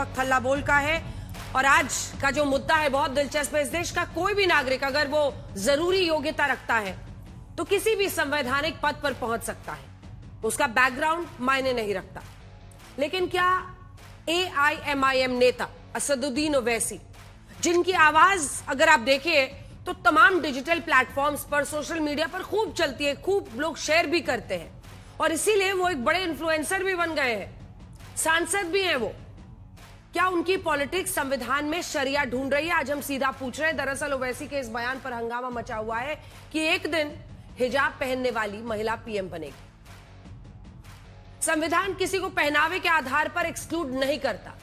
वक्त हल्ला बोल का है और आज का जो मुद्दा है बहुत दिलचस्प है। इस देश का कोई भी नागरिक अगर वो जरूरी योग्यता रखता है तो किसी भी संवैधानिक पद पर पहुंच सकता है, उसका बैकग्राउंड मायने नहीं रखता। लेकिन क्या AIMIM नेता असदुद्दीन ओवैसी, जिनकी आवाज अगर आप देखें तो तमाम डिजिटल प्लेटफॉर्म्स पर, सोशल मीडिया पर खूब चलती है, खूब लोग शेयर भी करते हैं और इसीलिए वो एक बड़े इन्फ्लुएंसर भी बन गए हैं, सांसद भी हैं वो, क्या उनकी पॉलिटिक्स संविधान में शरिया ढूंढ रही है? आज हम सीधा पूछ रहे हैं। दरअसल ओवैसी के इस बयान पर हंगामा मचा हुआ है कि एक दिन हिजाब पहनने वाली महिला PM बनेगी। संविधान किसी को पहनावे के आधार पर एक्सक्लूड नहीं करता,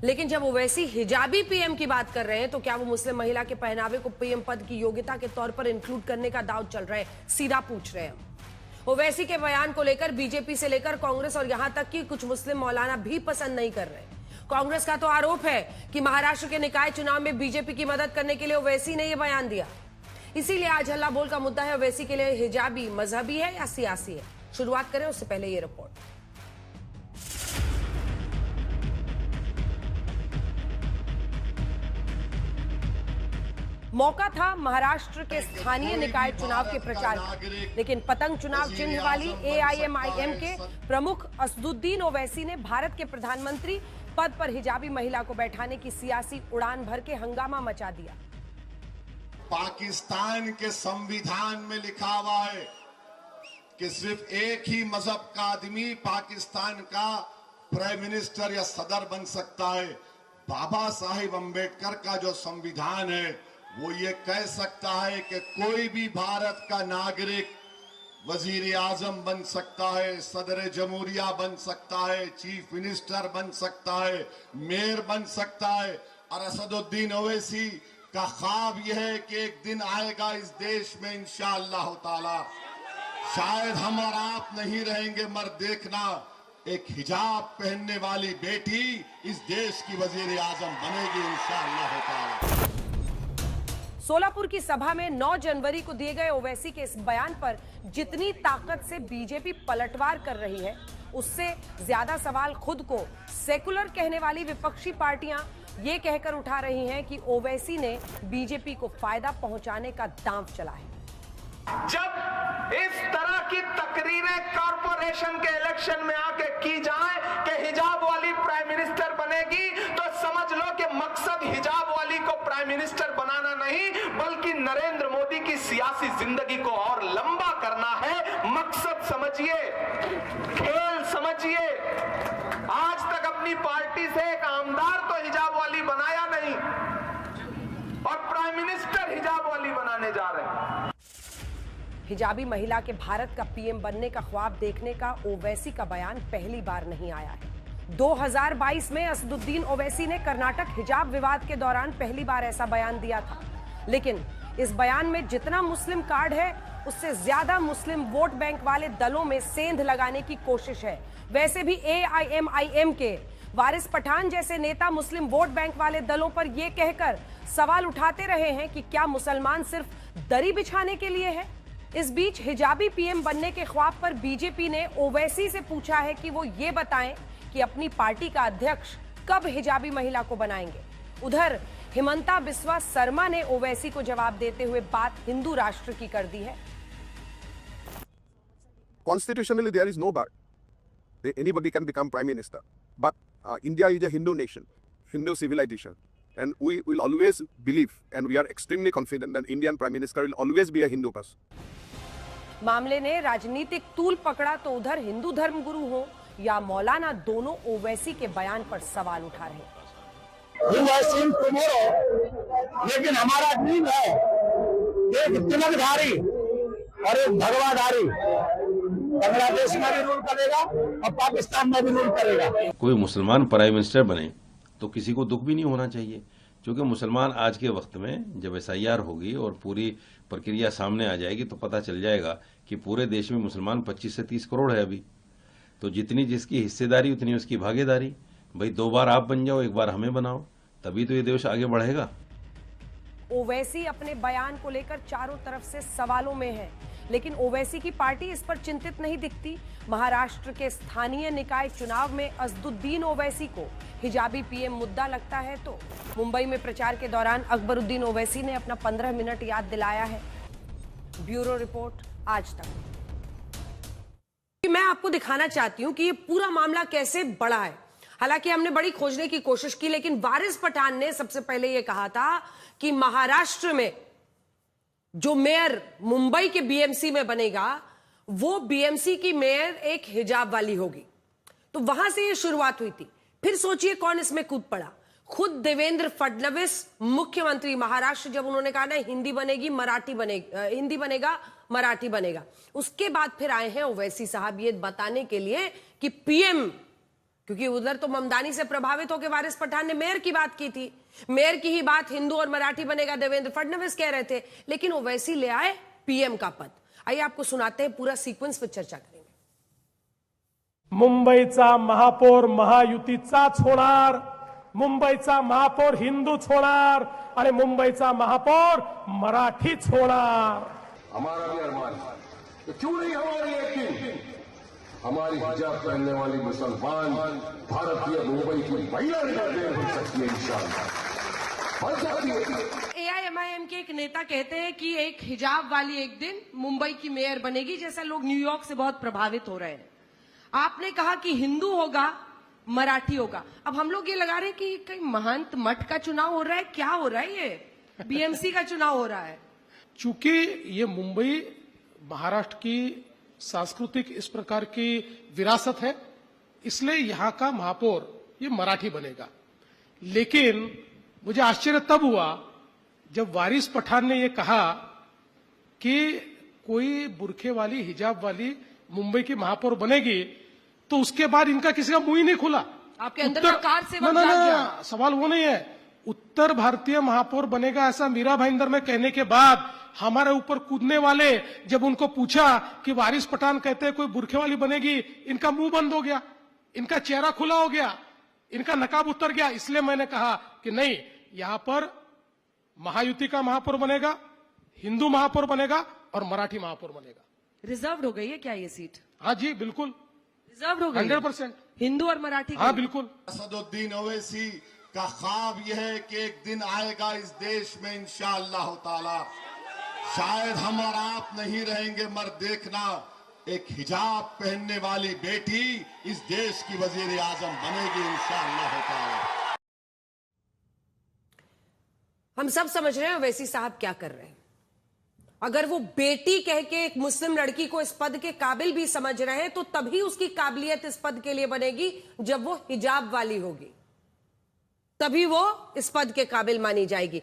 लेकिन जब ओवैसी हिजाबी PM की बात कर रहे हैं तो क्या वो मुस्लिम महिला के पहनावे को PM पद की योग्यता के तौर पर इंक्लूड करने का दाव चल रहा है? सीधा पूछ रहे हैं हम। ओवैसी के बयान को लेकर बीजेपी से लेकर कांग्रेस और यहां तक कि कुछ मुस्लिम मौलाना भी पसंद नहीं कर रहे। कांग्रेस का तो आरोप है कि महाराष्ट्र के निकाय चुनाव में बीजेपी की मदद करने के लिए ओवैसी ने यह बयान दिया। इसीलिए आज हल्ला बोल का मुद्दा है, ओवैसी के लिए हिजाबी मजहबी है या सियासी है? शुरुआत करें उससे पहले ये रिपोर्ट। मौका था महाराष्ट्र के स्थानीय निकाय चुनाव के प्रचार का, लेकिन पतंग चुनाव चिन्ह वाली AIMIM के प्रमुख असदुद्दीन ओवैसी ने भारत के प्रधानमंत्री पद पर हिजाबी महिला को बैठाने की सियासी उड़ान भर के हंगामा मचा दिया। पाकिस्तान के संविधान में लिखा हुआ है कि सिर्फ एक ही मजहब का आदमी पाकिस्तान का प्राइम मिनिस्टर या सदर बन सकता है। बाबा साहिब अम्बेडकर का जो संविधान है वो ये कह सकता है कि कोई भी भारत का नागरिक वजीर आजम बन सकता है, सदर जमहूरिया बन सकता है, चीफ मिनिस्टर बन सकता है, मेयर बन सकता है। और असदुद्दीन ओवैसी का ख्वाब यह है कि एक दिन आएगा इस देश में इंशाअल्लाह ताला, शायद हम और आप नहीं रहेंगे मगर देखना, एक हिजाब पहनने वाली बेटी इस देश की वजीर आजम बनेगी इंशाअल्लाह ताला। सोलापुर की सभा में 9 जनवरी को दिए गए ओवैसी के इस बयान पर जितनी ताकत से बीजेपी पलटवार कर रही है, उससे ज्यादा सवाल खुद को सेकुलर कहने वाली विपक्षी पार्टियां ये कहकर उठा रही हैं कि ओवैसी ने बीजेपी को फायदा पहुंचाने का दांव चला है। जब इस तरह की तकरीरें कॉर्पोरेशन के इलेक्शन में आके की जाए कि हिजाब वाली प्राइम मिनिस्टर बनेगी, तो समझ लो कि मकसद हिजाब वाली को प्राइम मिनिस्टर बनाना नहीं बल्कि नरेंद्र मोदी की सियासी जिंदगी को और लंबा करना है। मकसद समझिए, खेल समझिए। आज तक अपनी पार्टी से एक आमदार तो हिजाब वाली बनाया नहीं और प्राइम मिनिस्टर हिजाब वाली बनाने जा रहे हैं। हिजाबी महिला के भारत का PM बनने का ख्वाब देखने का ओवैसी का बयान पहली बार नहीं आया है। 2022 में असदुद्दीन ओवैसी ने कर्नाटक हिजाब विवाद के दौरान पहली बार ऐसा बयान दिया था, लेकिन इस बयान में जितना मुस्लिम कार्ड है उससे ज्यादा मुस्लिम वोट बैंक वाले दलों में सेंध लगाने की कोशिश है। वैसे भी AIMIM के वारिस पठान जैसे नेता मुस्लिम वोट बैंक वाले दलों पर यह कहकर सवाल उठाते रहे हैं कि क्या मुसलमान सिर्फ दरी बिछाने के लिए है। इस बीच हिजाबी PM बनने के ख्वाब पर बीजेपी ने ओवैसी से पूछा है कि वो ये बताएं कि अपनी पार्टी का अध्यक्ष कब हिजाबी महिला को बनाएंगे। उधर हिमंता बिस्वा शर्मा ने ओवैसी को जवाब देते हुए बात हिंदू राष्ट्र की कर दी है। Constitutionally, there is no bar. Anybody can become prime minister. But India is a Hindu nation, Hindu civilization. And we will always believe and we are extremely confident that Indian Prime Minister will always be a Hindu person. मामले ने राजनीतिक तूल पकड़ा तो उधर हिंदू धर्मगुरु हो या मौलाना, दोनों ओवैसी के बयान पर सवाल उठा रहे हैं। लेकिन हमारा ड्रीम है एक तिलकधारी और एक भगवाधारी बांग्लादेश में भी रूल करेगा और पाकिस्तान में भी रूल करेगा। कोई मुसलमान प्राइम मिनिस्टर बने तो किसी को दुख भी नहीं होना चाहिए, क्योंकि मुसलमान आज के वक्त में जब SIR होगी और पूरी प्रक्रिया सामने आ जाएगी तो पता चल जाएगा कि पूरे देश में मुसलमान 25 से 30 करोड़ है अभी। तो जितनी जिसकी हिस्सेदारी उतनी उसकी भागीदारी। भाई 2 बार आप बन जाओ, 1 बार हमें बनाओ, तभी तो ये देश आगे बढ़ेगा। ओवैसी अपने बयान को लेकर चारों तरफ से सवालों में है, लेकिन ओवैसी की पार्टी इस पर चिंतित नहीं दिखती। महाराष्ट्र के स्थानीय निकाय चुनाव में असदुद्दीन ओवैसी को हिजाबी पीएम मुद्दा लगता है तो मुंबई में प्रचार के दौरान अकबरुद्दीन ओवैसी ने अपना 15 मिनट याद दिलाया है। ब्यूरो रिपोर्ट आज तक। मैं आपको दिखाना चाहती हूं कि ये पूरा मामला कैसे बड़ा है। हालांकि हमने बड़ी खोजने की कोशिश की, लेकिन वारिस पठान ने सबसे पहले यह कहा था कि महाराष्ट्र में जो मेयर मुंबई के बीएमसी में बनेगा वो बीएमसी की मेयर एक हिजाब वाली होगी। तो वहां से ये शुरुआत हुई थी। फिर सोचिए कौन इसमें कूद पड़ा। खुद देवेंद्र फडणवीस मुख्यमंत्री महाराष्ट्र, जब उन्होंने कहा ना हिंदी बनेगी मराठी बनेगा, हिंदी बनेगा मराठी बनेगा, उसके बाद फिर आए हैं ओवैसी साहब ये बताने के लिए कि पीएम, क्योंकि उधर तो ममदानी से प्रभावित होकर वारिस पठान ने मेयर की बात की थी, मेयर की ही बात हिंदू और मराठी बनेगा देवेंद्र फडणवीस कह रहे थे, लेकिन ओवैसी ले आए पीएम का पद। आइए आपको सुनाते हैं पूरा सीक्वेंस, फिर चर्चा करेंगे। मुंबईचा महापौर महायुतीचाच होणार, मुंबईचा महापौर हिंदूच होणार आणि मुंबईचा महापौर मराठीच होणार। हमारा भी अरमान है तो क्यों नहीं हमारी एक दिन हमारी हिजाब पहनने वाली मुसलमान भारतीय मुंबई की महिला निकाल हो सकती है इंशाअल्लाह, बन सकती है। एआईएमआईएम के एक नेता कहते हैं कि एक हिजाब वाली एक दिन मुंबई की मेयर बनेगी, जैसा लोग न्यूयॉर्क से बहुत प्रभावित हो रहे हैं। आपने कहा कि हिंदू होगा मराठी होगा। अब हम लोग ये लगा रहे हैं कि कहीं महंत मठ का चुनाव हो रहा है, क्या हो रहा है, ये बीएमसी का चुनाव हो रहा है। चूंकि ये मुंबई महाराष्ट्र की सांस्कृतिक इस प्रकार की विरासत है, इसलिए यहाँ का महापौर ये मराठी बनेगा। लेकिन मुझे आश्चर्य तब हुआ जब वारिस पठान ने ये कहा कि कोई बुरखे वाली हिजाब वाली मुंबई की महापौर बनेगी, तो उसके बाद इनका किसी का मुंह ही नहीं खुला। आपके अंदर का कार से सवाल वो नहीं है। उत्तर भारतीय महापौर बनेगा ऐसा मीरा भाईंदर में कहने के बाद हमारे ऊपर कूदने वाले जब उनको पूछा कि वारिस पठान कहते हैं कोई बुरखे वाली बनेगी, इनका मुंह बंद हो गया, इनका चेहरा खुला हो गया, इनका नकाब उतर गया। इसलिए मैंने कहा कि नहीं, यहां पर महायुति का महापौर बनेगा, हिंदू महापौर बनेगा और मराठी महापौर बनेगा। रिजर्व हो गई है क्या ये सीट? हाँ जी बिल्कुल रिजर्व हो गई 100%। हिंदू और मराठी। हाँ बिल्कुल। असदुद्दीन ओवैसी का ख्वाब यह है कि एक दिन आएगा इस देश में इंशाअल्लाह ताला, शायद हम और आप नहीं रहेंगे मगर देखना, एक हिजाब पहनने वाली बेटी इस देश की वजीर आजम बनेगी इंशाअल्लाह ताला। हम सब समझ रहे हैं ओवैसी साहब क्या कर रहे हैं। अगर वो बेटी कह के एक मुस्लिम लड़की को इस पद के काबिल भी समझ रहे हैं, तो तभी उसकी काबिलियत इस पद के लिए बनेगी जब वो हिजाब वाली होगी, तभी वो इस पद के काबिल मानी जाएगी।